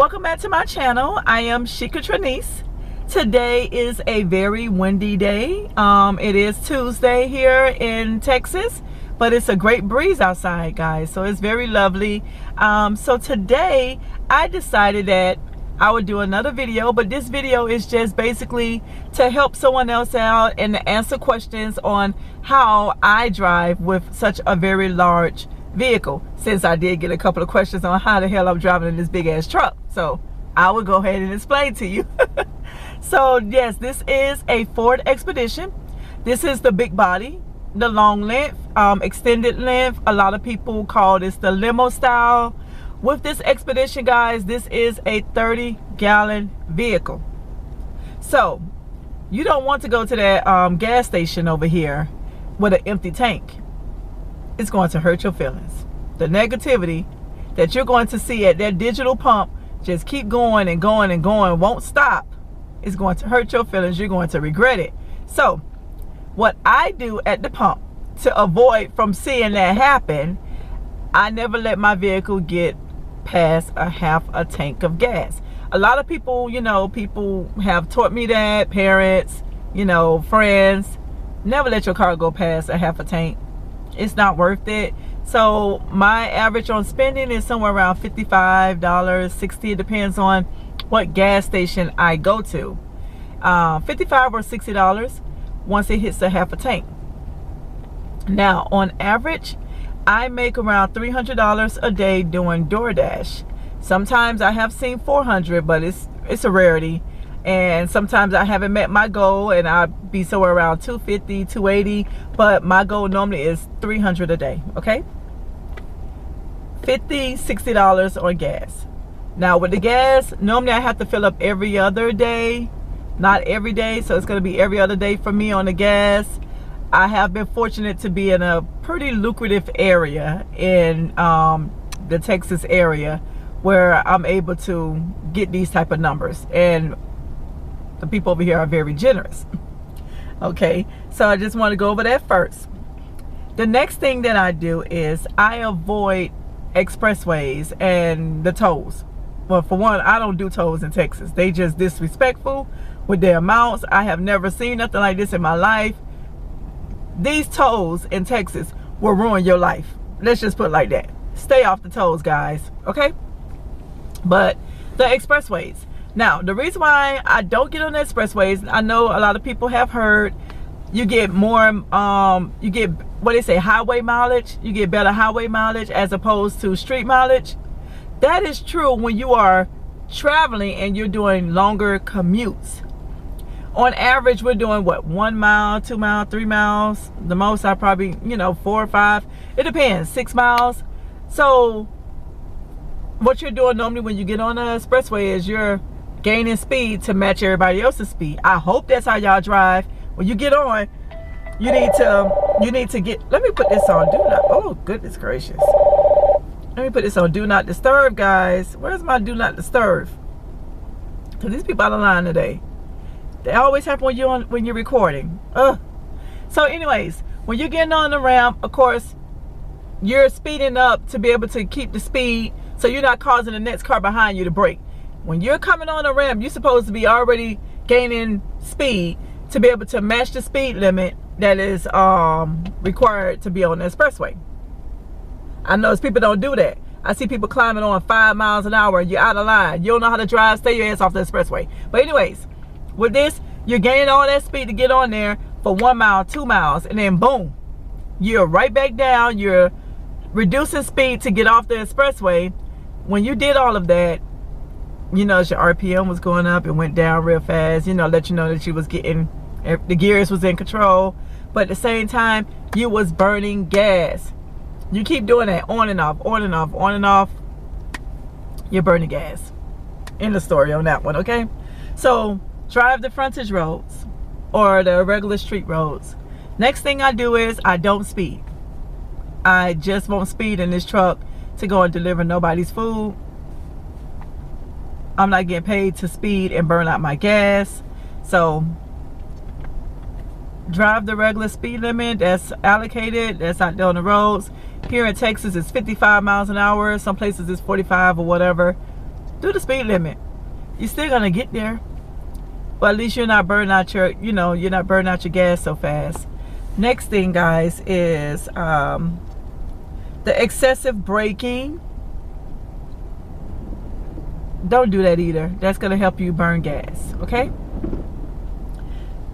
Welcome back to my channel. I am Sheika Trenice. Today is a very windy day. It is Tuesday here in Texas, but it's a great breeze outside, guys, so it's very lovely. So today I decided that I would do another video, but this video is just basically to help someone else out and to answer questions on how I drive with such a very large vehicle, since I did get a couple of questions on how the hell I'm driving in this big ass truck. So I will go ahead and explain to you. So yes, this is a Ford Expedition. This is the big body, the long length, extended length. A lot of people call this the limo style. With this Expedition, guys, this is a 30-gallon vehicle. So you don't want to go to that gas station over here with an empty tank. It's going to hurt your feelings. The negativity that you're going to see at that digital pump just keep going and going and going, won't stop. It's going to hurt your feelings. You're going to regret it. So what I do at the pump to avoid from seeing that happen, I never let my vehicle get past a half a tank of gas. A lot of people, you know, people have taught me that, parents, you know, friends, never let your car go past a half a tank. It's not worth it. So my average on spending is somewhere around $55, $60. It depends on what gas station I go to. $55 or $60 once it hits a half a tank. Now on average, I make around $300 a day doing Doordash. Sometimes I have seen $400, but it's a rarity. And sometimes I haven't met my goal and I'll be somewhere around $250, $280, but my goal normally is $300 a day. Okay, $50, $60 on gas. Now with the gas, normally I have to fill up every other day, not every day, so it's going to be every other day for me on the gas. I have been fortunate to be in a pretty lucrative area in the Texas area where I'm able to get these type of numbers, and the people over here are very generous. Okay, so I just want to go over that first. The next thing that I do is I avoid expressways and the tolls. Well, for one, I don't do tolls in Texas. They just disrespectful with their amounts. I have never seen nothing like this in my life. These tolls in Texas will ruin your life. Let's just put it like that. Stay off the tolls, guys. Okay? But the expressways. Now, the reason why I don't get on the expressways, I know a lot of people have heard you get more, you get, what they say, highway mileage. You get better highway mileage as opposed to street mileage. That is true when you are traveling and you're doing longer commutes. On average, we're doing what, 1 mile, 2 miles, 3 miles. The most I probably, you know, 4 or 5. It depends, 6 miles. So what you're doing normally when you get on the expressway is you're gaining speed to match everybody else's speed. I hope that's how y'all drive. When you get on, you need to get, let me put this on do not, oh goodness gracious, let me put this on do not disturb, guys. Where's my do not disturb? Because these people out of line today, they always happen when you're recording. So anyways, when you're getting on the ramp, of course you're speeding up to be able to keep the speed so you're not causing the next car behind you to brake. When you're coming on a ramp, you're supposed to be already gaining speed to be able to match the speed limit that is required to be on the expressway. I know people don't do that. I see people climbing on 5 miles an hour and you're out of line. You don't know how to drive, stay your ass off the expressway. But anyways, with this, you're gaining all that speed to get on there for 1 mile, 2 miles, and then boom, you're right back down. You're reducing speed to get off the expressway. When you did all of that, you know, your RPM was going up and went down real fast, you know, let you know that you was getting, the gears was in control, but at the same time you was burning gas. You keep doing that on and off, on and off, on and off, you're burning gas. End of story on that one. Okay, so drive the frontage roads or the regular street roads. Next thing I do is I don't speed. I just won't speed in this truck to go and deliver nobody's food. I'm not getting paid to speed and burn out my gas. So drive the regular speed limit that's allocated, that's out there on the roads. Here in Texas, it's 55 miles an hour. Some places it's 45 or whatever. do the speed limit. You're still gonna get there, but at least you're not burning out your, you're not burning out your gas so fast. Next thing, guys, is the excessive braking. Don't do that either. That's gonna help you burn gas, okay?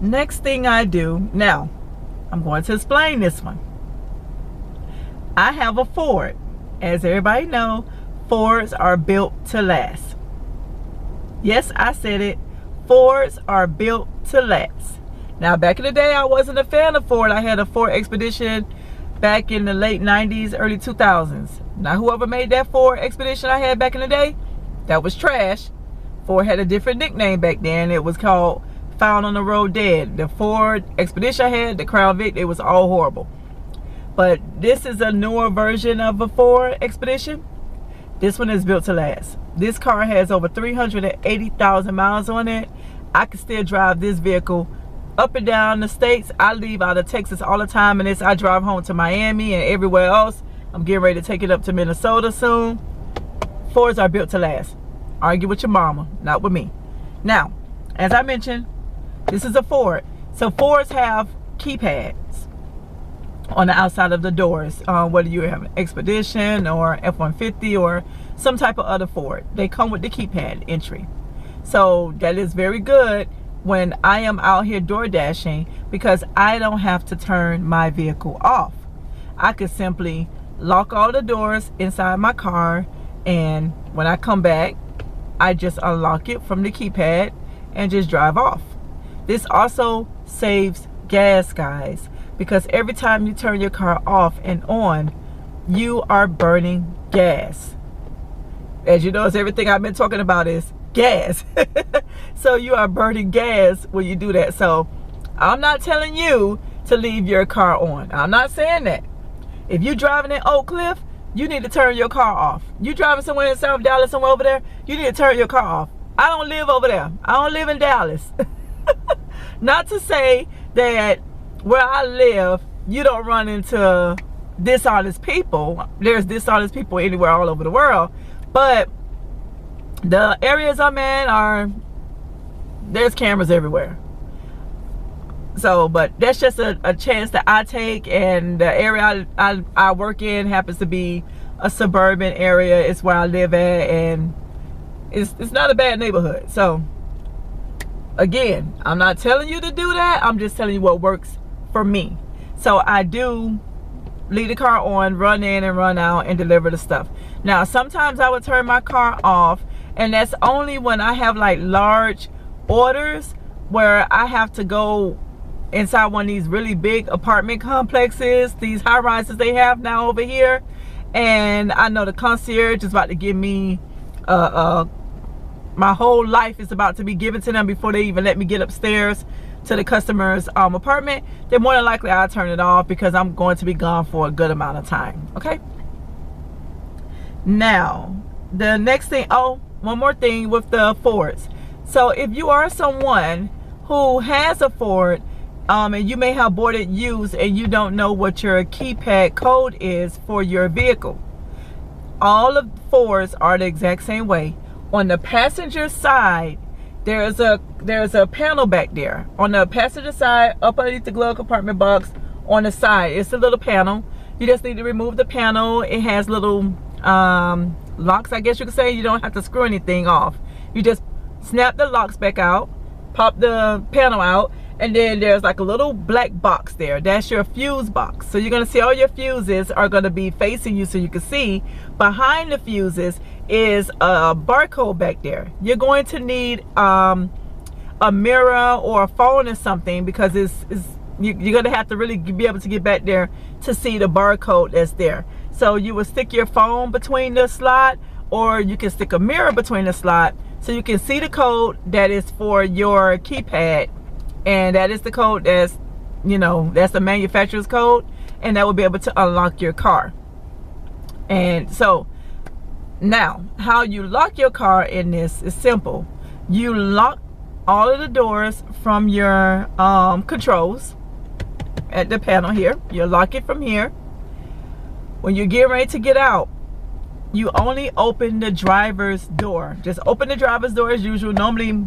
Next thing I do, now I'm going to explain this one. I have a Ford. As everybody know, Fords are built to last. Yes, I said it. Fords are built to last. Now, back in the day, I wasn't a fan of Ford. I had a Ford Expedition back in the late 90s, early 2000s. Now, whoever made that Ford Expedition I had back in the day, that was trash. Ford had a different nickname back then. It was called Found on the Road Dead. The Ford Expedition I had, the Crown Vic, it was all horrible. But this is a newer version of a Ford Expedition. This one is built to last. This car has over 380,000 miles on it. I can still drive this vehicle up and down the states. I leave out of Texas all the time, and I drive home to Miami and everywhere else. I'm getting ready to take it up to Minnesota soon. Fords are built to last. Argue with your mama, not with me. Now, as I mentioned, this is a Ford. So Fords have keypads on the outside of the doors, whether you have an Expedition or F-150 or some type of other Ford. They come with the keypad entry. So that is very good when I am out here door dashing, because I don't have to turn my vehicle off. I could simply lock all the doors inside my car, and when I come back, I just unlock it from the keypad and just drive off. This also saves gas, guys, because every time you turn your car off and on, you are burning gas. As you notice, everything I've been talking about is gas. So you are burning gas when you do that. So I'm not telling you to leave your car on. I'm not saying that. If you're driving in Oak Cliff, you need to turn your car off. You driving somewhere in South Dallas, somewhere over there, you need to turn your car off. I don't live over there. I don't live in Dallas. Not to say that where I live, you don't run into dishonest people. There's dishonest people anywhere all over the world. But the areas I'm in there's cameras everywhere. So, but that's just a chance that I take, and the area I work in happens to be a suburban area. It's where I live at, and it's not a bad neighborhood. So again, I'm not telling you to do that. I'm just telling you what works for me. So I do leave the car on, run in and run out, and deliver the stuff. Now, sometimes I would turn my car off, and that's only when I have like large orders where I have to go inside one of these really big apartment complexes, these high rises they have now over here, and I know the concierge is about to give me my whole life is about to be given to them before they even let me get upstairs to the customer's apartment. Then more than likely I'll turn it off, because I'm going to be gone for a good amount of time. Okay, now the next thing, one more thing with the Fords. So if you are someone who has a Ford, and you may have bought it used, and you don't know what your keypad code is for your vehicle, all of Fords are the exact same way. On the passenger side, there's a panel back there. On the passenger side, up underneath the glove compartment box, on the side, it's a little panel. You just need to remove the panel. It has little locks, I guess you could say. You don't have to screw anything off. You just snap the locks back out, pop the panel out, and then there's like a little black box there. That's your fuse box. So you're gonna see all your fuses are gonna be facing you, so you can see. Behind the fuses is a barcode back there. You're going to need a mirror or a phone or something, because you're gonna have to really be able to get back there to see the barcode that's there. So you will stick your phone between the slot, or you can stick a mirror between the slot, so you can see the code that is for your keypad, and that is the code that's the manufacturer's code, and that will be able to unlock your car. And so now, how you lock your car in this is simple. You lock all of the doors from your controls at the panel here. You lock it from here. When you get ready to get out, you only open the driver's door. Just open the driver's door as usual. Normally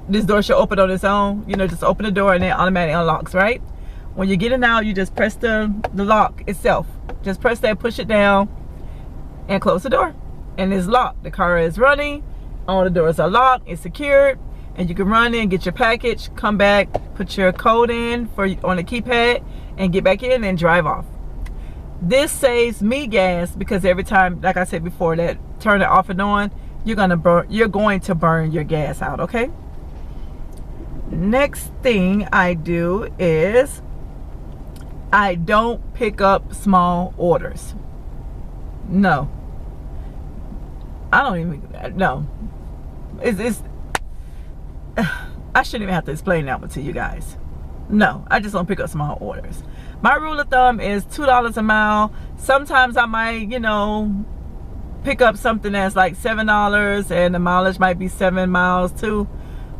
this door should open on its own. You know, just open the door and it automatically unlocks, right? When you're getting out, you just press the lock itself. Just press that, push it down, and close the door. And it's locked. The car is running. All the doors are locked. It's secured. And you can run in, get your package, come back, put your code in on the keypad, and get back in and drive off. This saves me gas because every time, like I said before, that turn it off and on, you're going to burn your gas out, okay? Next thing I do is I don't pick up small orders. No. I don't even, no. I shouldn't even have to explain that one to you guys. No, I just don't pick up small orders. My rule of thumb is $2 a mile. Sometimes I might, you know, pick up something that's like $7 and the mileage might be 7 miles too.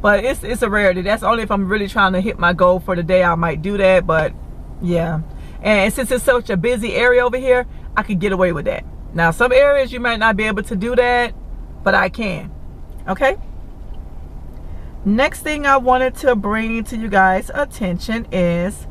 But it's a rarity. That's only if I'm really trying to hit my goal for the day, I might do that. But yeah. And since it's such a busy area over here, I could get away with that. Now, some areas you might not be able to do that, but I can. Okay? Next thing I wanted to bring to you guys' attention is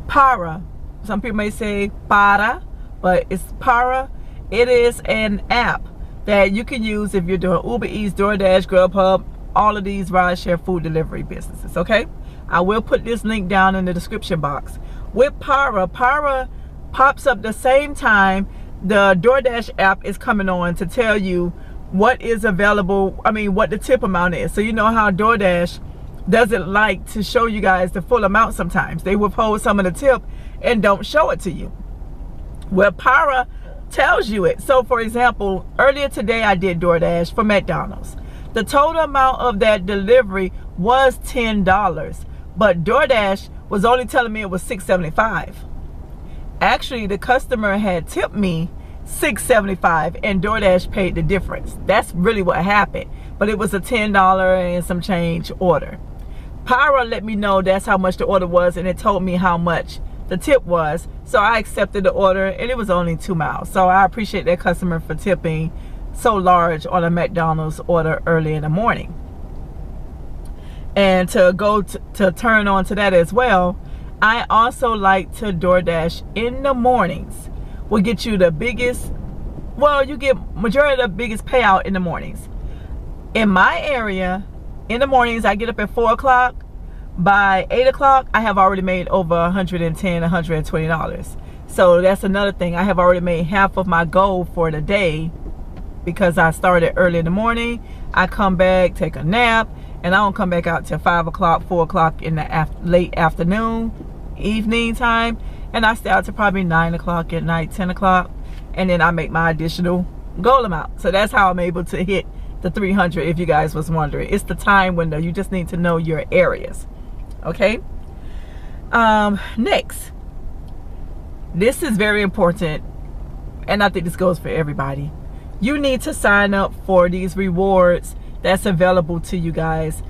Para. Some people may say Para, but it's Para. It is an app that you can use if you're doing Uber Eats, Doordash, Grubhub, all of these rideshare food delivery businesses, okay? I will put this link down in the description box. With Para pops up the same time the Doordash app is coming on to tell you what is available, I mean what the tip amount is. So you know how DoorDash doesn't like to show you guys the full amount sometimes. They withhold some of the tip and don't show it to you. Well, Para tells you it. So for example, earlier today I did DoorDash for McDonald's. The total amount of that delivery was $10, but DoorDash was only telling me it was $6.75. Actually, the customer had tipped me $6.75 and DoorDash paid the difference. That's really what happened. But it was a $10 and some change order. Para let me know that's how much the order was, and it told me how much the tip was. So I accepted the order, and it was only 2 miles. So I appreciate that customer for tipping so large on a McDonald's order early in the morning. And to go to turn on to that as well, I also like to DoorDash in the mornings. Will get you the biggest, well, you get majority of the biggest payout in the mornings. In my area, in the mornings, I get up at 4 o'clock. By 8 o'clock, I have already made over $110, $120. So that's another thing. I have already made half of my goal for the day because I started early in the morning. I come back, take a nap, and I don't come back out till 5 o'clock, 4 o'clock in the late afternoon, evening time. And I stay out to probably 9 o'clock at night, 10 o'clock. And then I make my additional goal amount. So that's how I'm able to hit the 300, if you guys was wondering. It's the time window. You just need to know your areas. Okay? Next. This is very important. And I think this goes for everybody. You need to sign up for these rewards that's available to you guys.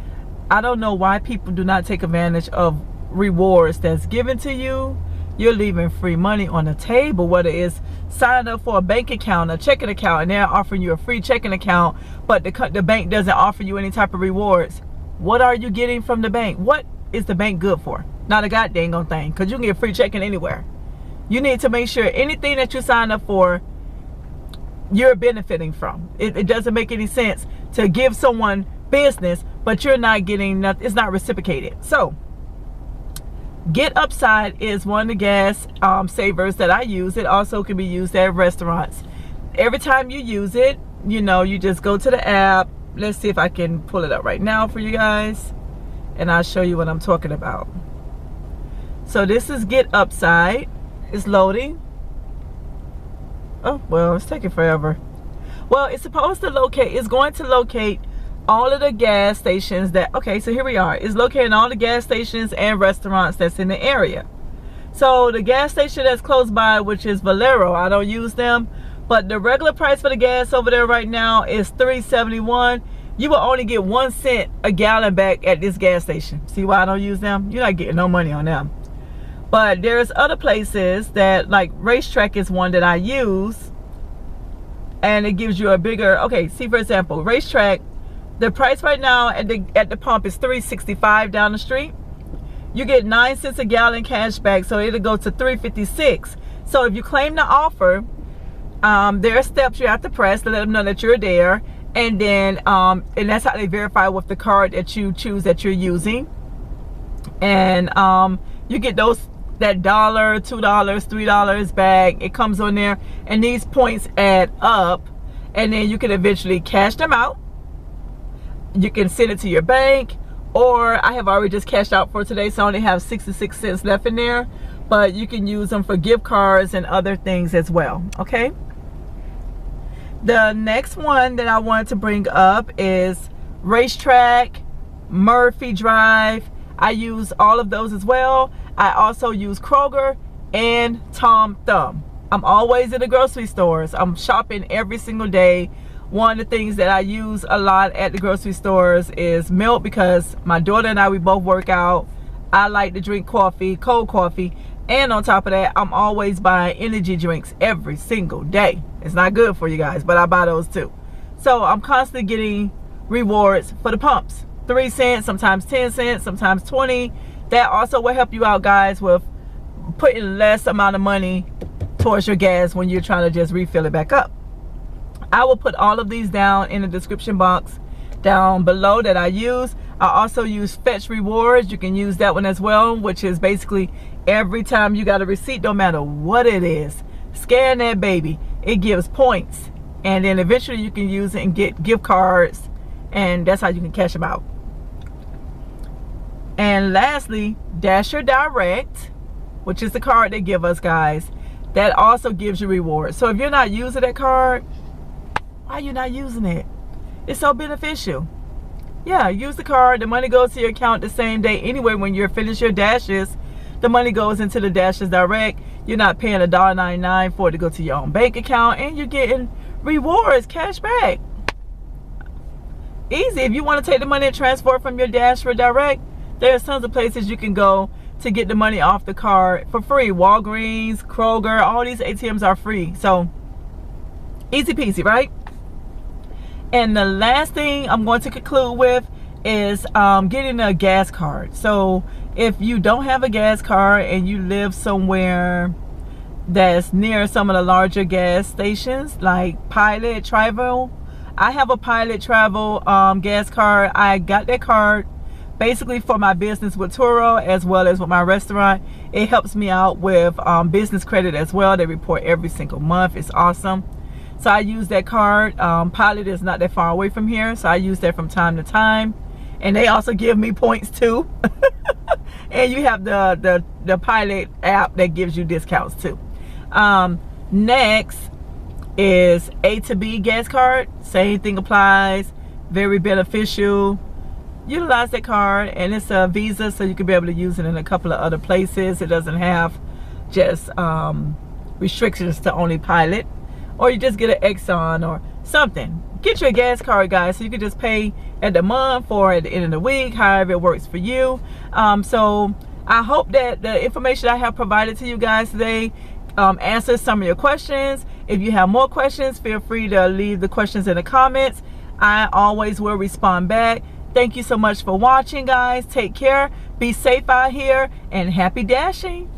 I don't know why people do not take advantage of rewards that's given to you. You're leaving free money on the table, whether it's signing up for a bank account, a checking account, and they're offering you a free checking account, but the bank doesn't offer you any type of rewards. What are you getting from the bank? What is the bank good for? Not a goddamn thing, because you can get free checking anywhere. You need to make sure anything that you sign up for, you're benefiting from. It doesn't make any sense to give someone business, but you're not getting nothing. It's not reciprocated. So getupside is one of the gas savers that I use. It also can be used at restaurants. Every time you use it, you know, you just go to the app. Let's see if I can pull it up right now for you guys, and I'll show you what I'm talking about. So this is getupside. It's loading. Oh, well, it's taking forever. Well, it's supposed to locate, it's going to locate all of the gas stations that, okay, so here we are. It's locating all the gas stations and restaurants that's in the area. So the gas station that's close by, which is Valero, I don't use them, but the regular price for the gas over there right now is $3.71. You will only get 1 cent a gallon back at this gas station. See why I don't use them? You're not getting no money on them. But there's other places that, like Racetrack is one that I use. and it gives you a bigger, okay, see, for example, Racetrack, the price right now at the pump is $3.65 down the street. You get 9 cents a gallon cash back, so it'll go to $3.56. So if you claim the offer, there are steps you have to press to let them know that you're there, and then and that's how they verify with the card that you choose that you're using. And you get that $1, $2, $3 back. It comes on there, and these points add up, and then you can eventually cash them out. You can send it to your bank, or I have already just cashed out for today, so I only have 66 cents left in there, but you can use them for gift cards and other things as well. Okay, the next one that I wanted to bring up is Racetrack, Murphy Drive. I use all of those as well. I also use Kroger and Tom Thumb. I'm always in the grocery stores. I'm shopping every single day. One of the things that I use a lot at the grocery stores is milk, because my daughter and I, we both work out. I like to drink coffee, cold coffee, and on top of that, I'm always buying energy drinks every single day. It's not good for you guys, but I buy those too. So I'm constantly getting rewards for the pumps. 3 cents, sometimes 10 cents, sometimes 20. That also will help you out, guys, with putting less amount of money towards your gas when you're trying to just refill it back up. I will put all of these down in the description box down below that I use. I also use Fetch Rewards. You can use that one as well, which is basically every time you got a receipt, no matter what it is, scan that baby. It gives points, and then eventually you can use it and get gift cards, and that's how you can cash them out. And lastly, Dasher Direct, which is the card they give us, guys. That also gives you rewards. So if you're not using that card, why are you not using it? It's so beneficial. Yeah, use the card. The money goes to your account the same day anyway. When you're finished your dashes, the money goes into the Dashes Direct. You're not paying $1.99 for it to go to your own bank account, and you're getting rewards, cash back. Easy. If you want to take the money and transfer it from your Dasher Direct, there's tons of places you can go to get the money off the card for free. Walgreens, Kroger, all these ATMs are free. So easy peasy, right? And the last thing I'm going to conclude with is getting a gas card. So if you don't have a gas card and you live somewhere that's near some of the larger gas stations like Pilot Travel, I have a Pilot Travel gas card. I got that card basically for my business with Turo as well as with my restaurant. It helps me out with business credit as well. They report every single month. It's awesome. So I use that card. Pilot is not that far away from here, so I use that from time to time. And they also give me points too. And you have the Pilot app that gives you discounts too. Next is A to B gas card. Same thing applies. Very beneficial. Utilize that card, and it's a Visa, so you can be able to use it in a couple of other places. It doesn't have just restrictions to only Pilot, or you just get an Exxon or something. Get your gas card, guys, so you can just pay at the month or at the end of the week, however it works for you. So I hope that the information I have provided to you guys today answers some of your questions. If you have more questions, feel free to leave the questions in the comments. I always will respond back. Thank you so much for watching, guys. Take care. Be safe out here, and happy dashing.